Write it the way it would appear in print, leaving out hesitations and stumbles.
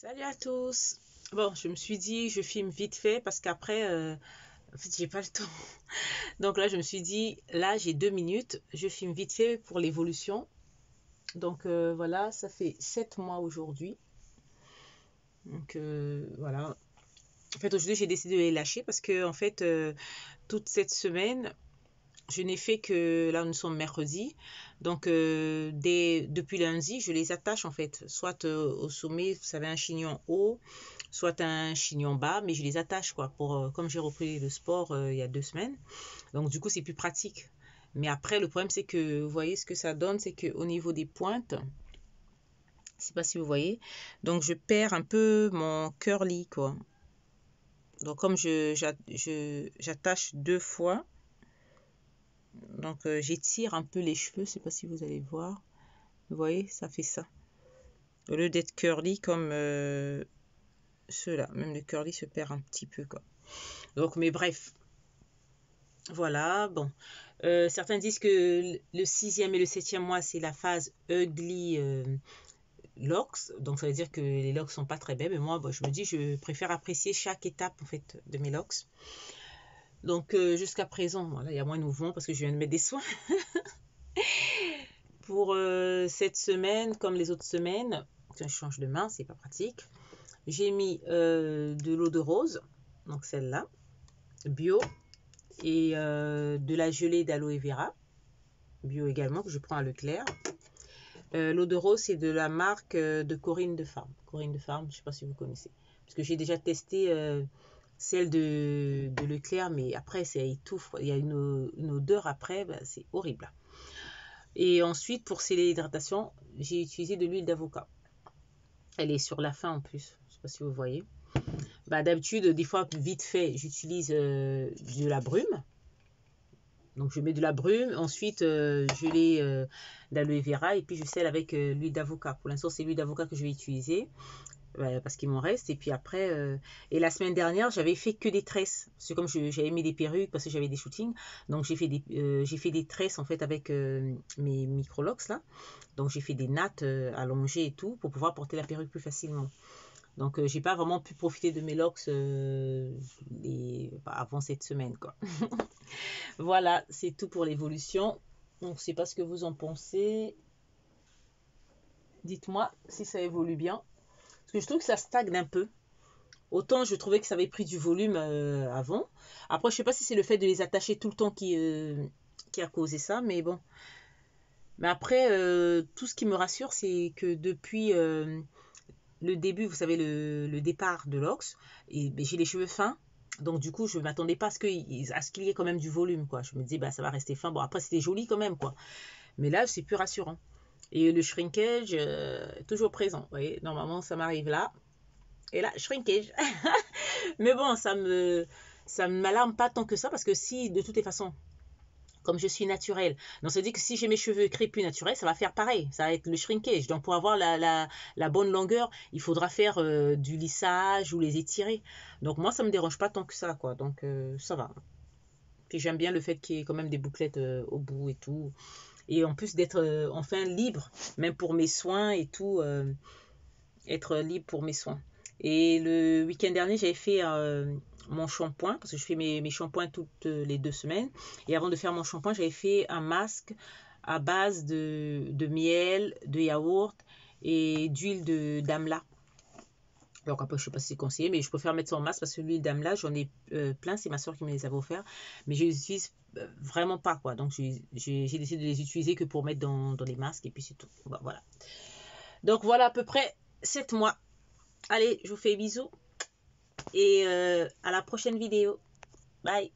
Salut à tous. Bon, je me suis dit, je filme vite fait parce qu'après, en fait, j'ai pas le temps. Donc là, je me suis dit, là, j'ai 2 minutes, je filme vite fait pour l'évolution. Donc voilà, ça fait 7 mois aujourd'hui. Donc voilà. En fait, aujourd'hui, j'ai décidé de les lâcher parce que, en fait, toute cette semaine, je n'ai fait que, là nous sommes mercredi, donc depuis lundi, je les attache en fait, soit au sommet, vous savez, un chignon haut, soit un chignon bas, mais je les attache quoi, comme j'ai repris le sport il y a 2 semaines, donc du coup c'est plus pratique. Mais après, le problème c'est que, vous voyez ce que ça donne, c'est qu'au niveau des pointes, je sais pas si vous voyez, donc je perds un peu mon curly quoi. Donc comme j'attache 2 fois, donc j'étire un peu les cheveux, je sais pas si vous allez voir. Vous voyez, ça fait ça. Au lieu d'être curly comme ceux-là, même le curly se perd un petit peu quoi. Donc mais bref, voilà, bon. Certains disent que le 6e et le 7e mois, c'est la phase ugly locks. Donc ça veut dire que les locks sont pas très belles. Mais moi, bon, je me dis, je préfère apprécier chaque étape en fait de mes locks. Donc jusqu'à présent, voilà, il y a moins de mouvement parce que je viens de mettre des soins. Pour cette semaine, comme les autres semaines, je change de main, c'est pas pratique. J'ai mis de l'eau de rose, donc celle-là, bio, et de la gelée d'aloe vera, bio également, que je prends à Leclerc. L'eau de rose, c'est de la marque de Corinne de Farm. Corinne de Farm, je ne sais pas si vous connaissez. Parce que j'ai déjà testé celle de Leclerc, mais après, ça étouffe. Il y a une odeur après, bah, c'est horrible. Et ensuite, pour sceller l'hydratation, j'ai utilisé de l'huile d'avocat. Elle est sur la fin en plus. Je ne sais pas si vous voyez. Bah, d'habitude, des fois, vite fait, j'utilise de la brume. Donc, je mets de la brume. Ensuite, je l'ai d'aloe vera et puis je scelle avec l'huile d'avocat. Pour l'instant, c'est l'huile d'avocat que je vais utiliser parce qu'il m'en reste. Et puis après, et la semaine dernière, j'avais fait que des tresses. C'est comme j'avais mis des perruques parce que j'avais des shootings. Donc, j'ai fait des tresses en fait avec mes microlocks là. Donc, j'ai fait des nattes allongées et tout pour pouvoir porter la perruque plus facilement. Donc, j'ai pas vraiment pu profiter de mes locks avant cette semaine, quoi. Voilà, c'est tout pour l'évolution. Donc, je sais pas ce que vous en pensez. Dites-moi si ça évolue bien. Parce que je trouve que ça stagne un peu. Autant je trouvais que ça avait pris du volume avant. Après, je sais pas si c'est le fait de les attacher tout le temps qui a causé ça, mais bon. Mais après, tout ce qui me rassure, c'est que depuis le début, vous savez, le départ de l'ox, ben, j'ai les cheveux fins. Donc du coup, je ne m'attendais pas à ce qu'il y ait quand même du volume, quoi. Je me disais, bah, ça va rester fin. Bon, après, c'était joli quand même, quoi. Mais là, c'est plus rassurant. Et le shrinkage, toujours présent. Vous voyez, normalement, ça m'arrive là. Et là, shrinkage. Mais bon, ça ne m'alarme pas tant que ça, parce que si, de toutes les façons, comme je suis naturelle. Donc, ça veut dire que si j'ai mes cheveux crépus naturels, ça va faire pareil. Ça va être le shrinkage. Donc, pour avoir la bonne longueur, il faudra faire du lissage ou les étirer. Donc, moi, ça ne me dérange pas tant que ça, quoi. Donc, ça va. Puis, j'aime bien le fait qu'il y ait quand même des bouclettes au bout et tout. Et en plus d'être enfin libre, même pour mes soins et tout, être libre pour mes soins. Et le week-end dernier, j'avais fait mon shampoing, parce que je fais mes shampoings toutes les 2 semaines. Et avant de faire mon shampoing, j'avais fait un masque à base de miel, de yaourt et d'huile d'amla. Alors après, je ne sais pas si c'est conseillé, mais je préfère mettre ça en masque parce que l'huile d'amla, j'en ai plein, c'est ma soeur qui me les avait offerts. Mais je les utilise vraiment pas, quoi. Donc, j'ai décidé de les utiliser que pour mettre dans les masques et puis c'est tout. Bon, voilà. Donc, voilà à peu près 7 mois. Allez, je vous fais bisous et à la prochaine vidéo. Bye.